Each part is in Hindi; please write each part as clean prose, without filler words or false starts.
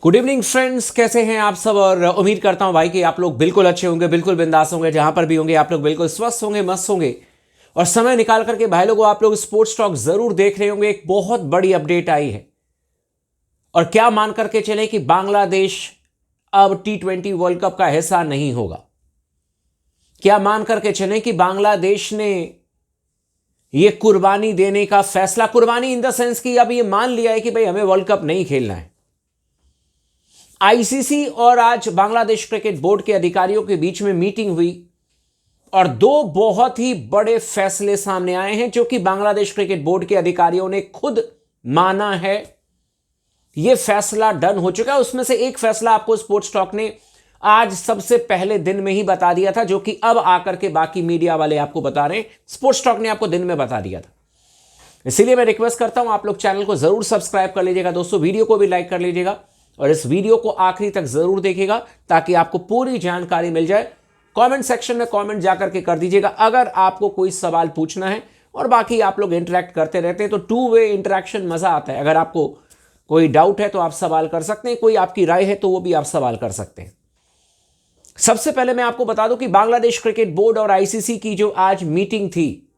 गुड इवनिंग फ्रेंड्स, कैसे हैं आप सब। और उम्मीद करता हूं भाई कि आप लोग बिल्कुल अच्छे होंगे, बिल्कुल बिंदास होंगे। जहां पर भी होंगे आप लोग बिल्कुल स्वस्थ होंगे, मस्त होंगे। और समय निकाल करके भाई लोगों आप लोग स्पोर्ट्स टॉक जरूर देख रहे होंगे। एक बहुत बड़ी अपडेट आई है और क्या मान करके चले कि बांग्लादेश अब T20 वर्ल्ड कप का हिस्सा नहीं होगा। क्या मान करके चले कि बांग्लादेश ने यह कुर्बानी देने का फैसला, कुर्बानी इन द सेंस कि अब यह मान लिया है कि भाई हमें वर्ल्ड कप नहीं खेलना है। आईसीसी और आज बांग्लादेश क्रिकेट बोर्ड के अधिकारियों के बीच में मीटिंग हुई और दो बहुत ही बड़े फैसले सामने आए हैं जो कि बांग्लादेश क्रिकेट बोर्ड के अधिकारियों ने खुद माना है। यह फैसला डन हो चुका है। उसमें से एक फैसला आपको स्पोर्ट्स टॉक ने आज सबसे पहले दिन में ही बता दिया था, जो कि अब आकर के बाकी मीडिया वाले आपको बता रहे हैं। स्पोर्ट्स टॉक ने आपको दिन में बता दिया था, इसीलिए मैं रिक्वेस्ट करता हूं आप लोग चैनल को जरूर सब्सक्राइब कर लीजिएगा दोस्तों, वीडियो को भी लाइक कर लीजिएगा और इस वीडियो को आखिरी तक जरूर देखिएगा ताकि आपको पूरी जानकारी मिल जाए। कमेंट सेक्शन में कमेंट जाकर के कर दीजिएगा अगर आपको कोई सवाल पूछना है। और बाकी आप लोग इंटरेक्ट करते रहते हैं तो टू वे इंटरेक्शन मजा आता है। अगर आपको कोई डाउट है तो आप सवाल कर सकते हैं, कोई आपकी राय है तो वो भी आप सवाल कर सकते हैं। सबसे पहले मैं आपको बता दूं कि बांग्लादेश क्रिकेट बोर्ड और आईसीसी की जो आज मीटिंग थी,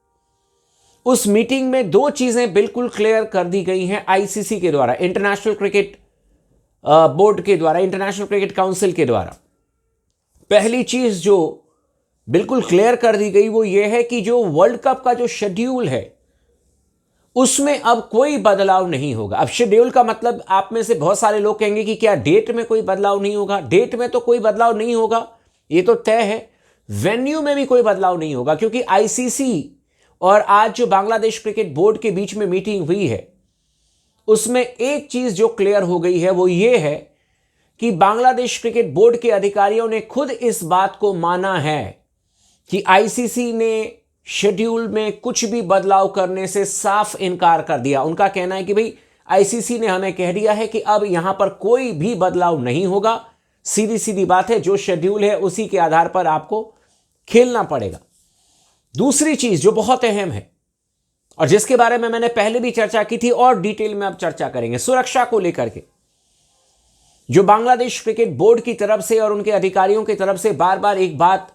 उस मीटिंग में दो चीजें बिल्कुल क्लियर कर दी गई हैं आईसीसी के द्वारा, इंटरनेशनल क्रिकेट बोर्ड के द्वारा, इंटरनेशनल क्रिकेट काउंसिल के द्वारा। पहली चीज जो बिल्कुल क्लियर कर दी गई वो ये है कि जो वर्ल्ड कप का जो शेड्यूल है उसमें अब कोई बदलाव नहीं होगा। अब शेड्यूल का मतलब आप में से बहुत सारे लोग कहेंगे कि क्या डेट में कोई बदलाव नहीं होगा। डेट में तो कोई बदलाव नहीं होगा, ये तो तय है। वेन्यू में भी कोई बदलाव नहीं होगा क्योंकि आईसीसी और आज जो बांग्लादेश क्रिकेट बोर्ड के बीच में मीटिंग हुई है उसमें एक चीज जो क्लियर हो गई है वो ये है कि बांग्लादेश क्रिकेट बोर्ड के अधिकारियों ने खुद इस बात को माना है कि आईसीसी ने शेड्यूल में कुछ भी बदलाव करने से साफ इनकार कर दिया। उनका कहना है कि भाई आईसीसी ने हमें कह दिया है कि अब यहां पर कोई भी बदलाव नहीं होगा, सीधी सीधी बात है, जो शेड्यूल है उसी के आधार पर आपको खेलना पड़ेगा। दूसरी चीज जो बहुत अहम है और जिसके बारे में मैंने पहले भी चर्चा की थी और डिटेल में अब चर्चा करेंगे, सुरक्षा को लेकर के जो बांग्लादेश क्रिकेट बोर्ड की तरफ से और उनके अधिकारियों की तरफ से बार बार एक बात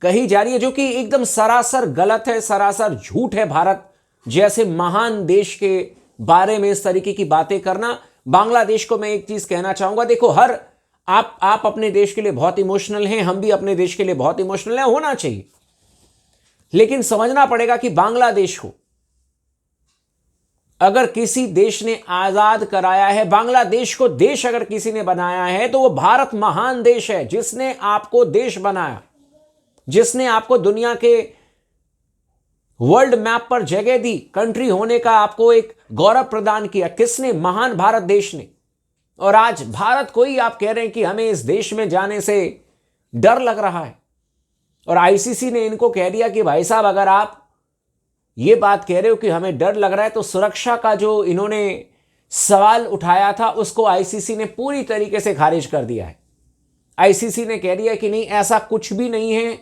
कही जा रही है जो कि एकदम सरासर गलत है, सरासर झूठ है। भारत जैसे महान देश के बारे में इस तरीके की बातें करना। बांग्लादेश को मैं एक चीज कहना चाहूंगा, देखो हर आप अपने देश के लिए बहुत इमोशनल हैं, हम भी अपने देश के लिए बहुत इमोशनल हैं, होना चाहिए, लेकिन समझना पड़ेगा कि बांग्लादेश को अगर किसी देश ने आजाद कराया है, बांग्लादेश को देश अगर किसी ने बनाया है तो वो भारत महान देश है, जिसने आपको देश बनाया, जिसने आपको दुनिया के वर्ल्ड मैप पर जगह दी, कंट्री होने का आपको एक गौरव प्रदान किया। किसने? महान भारत देश ने। और आज भारत को ही आप कह रहे हैं कि हमें इस देश में जाने से डर लग रहा है। और आईसीसी ने इनको कह दिया कि भाई साहब अगर आप ये बात कह रहे हो कि हमें डर लग रहा है तो सुरक्षा का जो इन्होंने सवाल उठाया था उसको आईसीसी ने पूरी तरीके से खारिज कर दिया है। आईसीसी ने कह दिया कि नहीं, ऐसा कुछ भी नहीं है।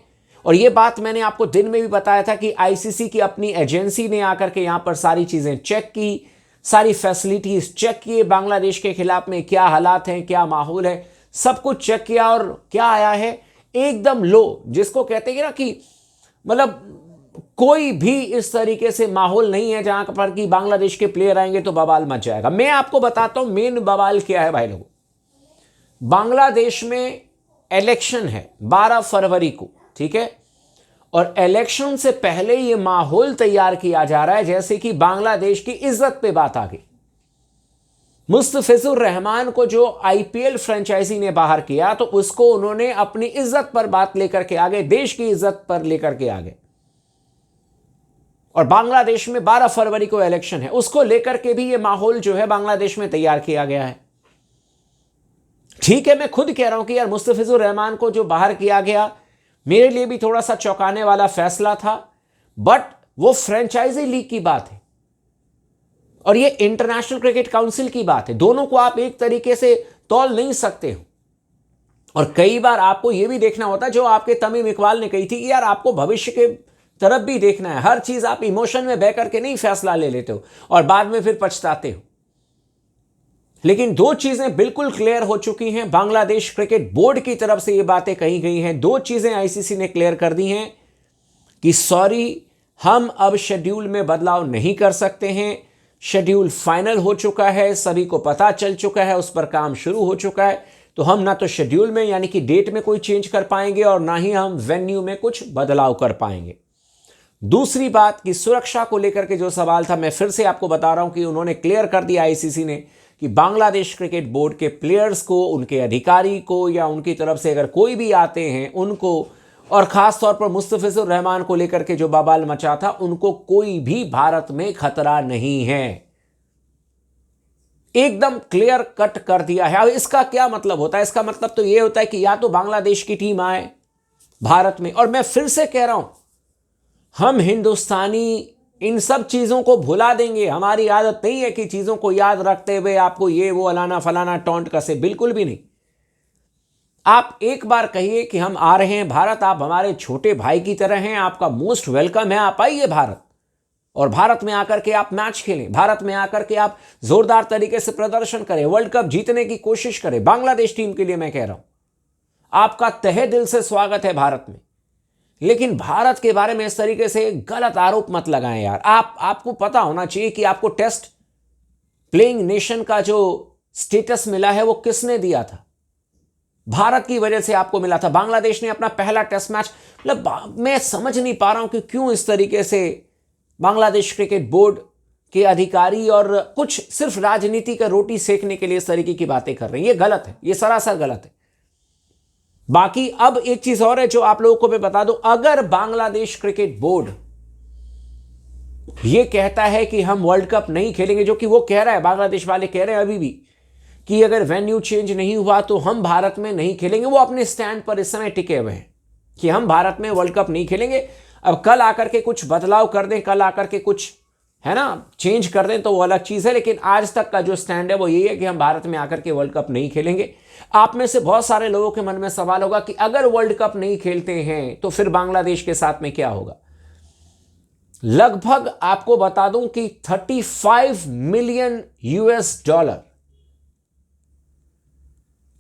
और ये बात मैंने आपको दिन में भी बताया था कि आईसीसी की अपनी एजेंसी ने आकर के यहां पर सारी चीजें चेक की, सारी फैसिलिटीज चेक किए, बांग्लादेश के खिलाफ में क्या हालात हैं, क्या माहौल है, सब कुछ चेक किया और क्या आया है, एकदम लो, जिसको कहते हैं ना कि मतलब कोई भी इस तरीके से माहौल नहीं है जहां पर कि बांग्लादेश के प्लेयर आएंगे तो बवाल मच जाएगा। मैं आपको बताता हूं मेन बवाल क्या है भाई लोगों। बांग्लादेश में इलेक्शन है 12 फरवरी को, ठीक है, और इलेक्शन से पहले यह माहौल तैयार किया जा रहा है जैसे कि बांग्लादेश की इज्जत पे बात आ गई। मुस्तफिजुर रहमान को जो आईपीएल फ्रेंचाइजी ने बाहर किया तो उसको उन्होंने अपनी इज्जत पर बात लेकर के आगे, देश की इज्जत पर लेकर के आगे। और बांग्लादेश में 12 फरवरी को इलेक्शन है, उसको लेकर के भी ये माहौल जो है बांग्लादेश में तैयार किया गया है। ठीक है, मैं खुद कह रहा हूं कि यार मुस्तफिजुर रहमान को जो बाहर किया गया मेरे लिए भी थोड़ा सा चौंकाने वाला फैसला था, बट वो फ्रेंचाइजी लीग की बात है और ये इंटरनेशनल क्रिकेट काउंसिल की बात है। दोनों को आप एक तरीके से तौल नहीं सकते हो। और कई बार आपको यह भी देखना होता है, जो आपके तमीम इकबाल ने कही थी कि यार आपको भविष्य के तरफ भी देखना है, हर चीज आप इमोशन में बह करके नहीं फैसला ले लेते हो और बाद में फिर पछताते हो। लेकिन दो चीजें बिल्कुल क्लियर हो चुकी हैं, बांग्लादेश क्रिकेट बोर्ड की तरफ से ये बातें कही गई हैं, दो चीजें आईसीसी ने क्लियर कर दी हैं कि सॉरी, हम अब शेड्यूल में बदलाव नहीं कर सकते हैं, शेड्यूल फाइनल हो चुका है, सभी को पता चल चुका है, उस पर काम शुरू हो चुका है, तो हम ना तो शेड्यूल में यानी कि डेट में कोई चेंज कर पाएंगे और ना ही हम वेन्यू में कुछ बदलाव कर पाएंगे। दूसरी बात कि सुरक्षा को लेकर के जो सवाल था, मैं फिर से आपको बता रहा हूं कि उन्होंने क्लियर कर दिया आईसीसी ने कि बांग्लादेश क्रिकेट बोर्ड के प्लेयर्स को, उनके अधिकारी को या उनकी तरफ से अगर कोई भी आते हैं उनको, और खास तौर पर मुस्तफिजुर रहमान को लेकर के जो बवाल मचा था, उनको कोई भी भारत में खतरा नहीं है, एकदम क्लियर कट कर दिया है। अब इसका क्या मतलब होता है? इसका मतलब तो यह होता है कि या तो बांग्लादेश की टीम आए भारत में, और मैं फिर से कह रहा हूं, हम हिंदुस्तानी इन सब चीजों को भुला देंगे, हमारी आदत नहीं है कि चीजों को याद रखते हुए आपको ये वो अलाना फलाना टॉन्ट कसे, बिल्कुल भी नहीं। आप एक बार कहिए कि हम आ रहे हैं भारत, आप हमारे छोटे भाई की तरह हैं, आपका मोस्ट वेलकम है, आप आइए भारत, और भारत में आकर के आप मैच खेलें, भारत में आकर के आप जोरदार तरीके से प्रदर्शन करें, वर्ल्ड कप जीतने की कोशिश करें। बांग्लादेश टीम के लिए मैं कह रहा हूं, आपका तहे दिल से स्वागत है भारत में, लेकिन भारत के बारे में इस तरीके से गलत आरोप मत लगाएं यार। आपको पता होना चाहिए कि आपको टेस्ट प्लेइंग नेशन का जो स्टेटस मिला है वो किसने दिया था? भारत की वजह से आपको मिला था। बांग्लादेश ने अपना पहला टेस्ट मैच, मतलब मैं समझ नहीं पा रहा हूं कि क्यों इस तरीके से बांग्लादेश क्रिकेट बोर्ड के अधिकारी और कुछ सिर्फ राजनीति का रोटी सेकने के लिए इस तरीके की बातें कर रहे हैं। ये गलत है, ये सरासर गलत है। बाकी अब एक चीज और है जो आप लोगों को मैं बता दूं, अगर बांग्लादेश क्रिकेट बोर्ड ये कहता है कि हम वर्ल्ड कप नहीं खेलेंगे, जो कि वो कह रहा है, बांग्लादेश वाले कह रहे हैं अभी भी कि अगर वेन्यू चेंज नहीं हुआ तो हम भारत में नहीं खेलेंगे, वो अपने स्टैंड पर इस समय टिके हुए हैं कि हम भारत में वर्ल्ड कप नहीं खेलेंगे। अब कल आकर के कुछ बदलाव कर दें, कल आकर के कुछ है ना चेंज कर दें तो वो अलग चीज है, लेकिन आज तक का जो स्टैंड है वो यही है कि हम भारत में आकर के वर्ल्ड कप नहीं खेलेंगे। आप में से बहुत सारे लोगों के मन में सवाल होगा कि अगर वर्ल्ड कप नहीं खेलते हैं तो फिर बांग्लादेश के साथ में क्या होगा? लगभग आपको बता दूं कि 35 मिलियन US$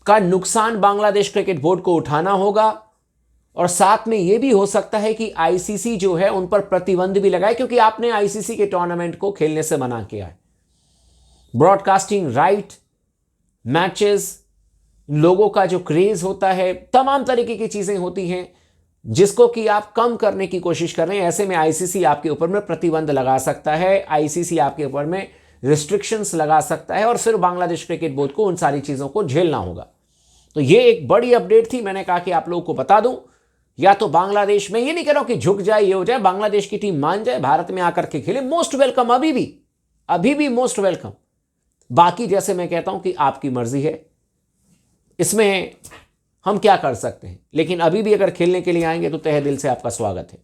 का नुकसान बांग्लादेश क्रिकेट बोर्ड को उठाना होगा, और साथ में यह भी हो सकता है कि आईसीसी जो है उन पर प्रतिबंध भी लगाए, क्योंकि आपने आईसीसी के टूर्नामेंट को खेलने से मना किया है। ब्रॉडकास्टिंग राइट, मैचेस, लोगों का जो क्रेज होता है, तमाम तरीके की चीजें होती हैं जिसको कि आप कम करने की कोशिश कर रहे हैं। ऐसे में आईसीसी आपके ऊपर में प्रतिबंध लगा सकता है, आईसीसी आपके ऊपर में रिस्ट्रिक्शंस लगा सकता है, और फिर बांग्लादेश क्रिकेट बोर्ड को उन सारी चीजों को झेलना होगा। तो ये एक बड़ी अपडेट थी, मैंने कहा कि आप लोगों को बता दूं। या तो बांग्लादेश में, ये नहीं कह रहा हूं कि झुक जाए, ये हो जाए, बांग्लादेश की टीम मान जाए, भारत में आकर के खेले, मोस्ट वेलकम, अभी भी मोस्ट वेलकम। बाकी जैसे मैं कहता हूं कि आपकी मर्जी है, इसमें हम क्या कर सकते हैं, लेकिन अभी भी अगर खेलने के लिए आएंगे तो तहे दिल से आपका स्वागत है।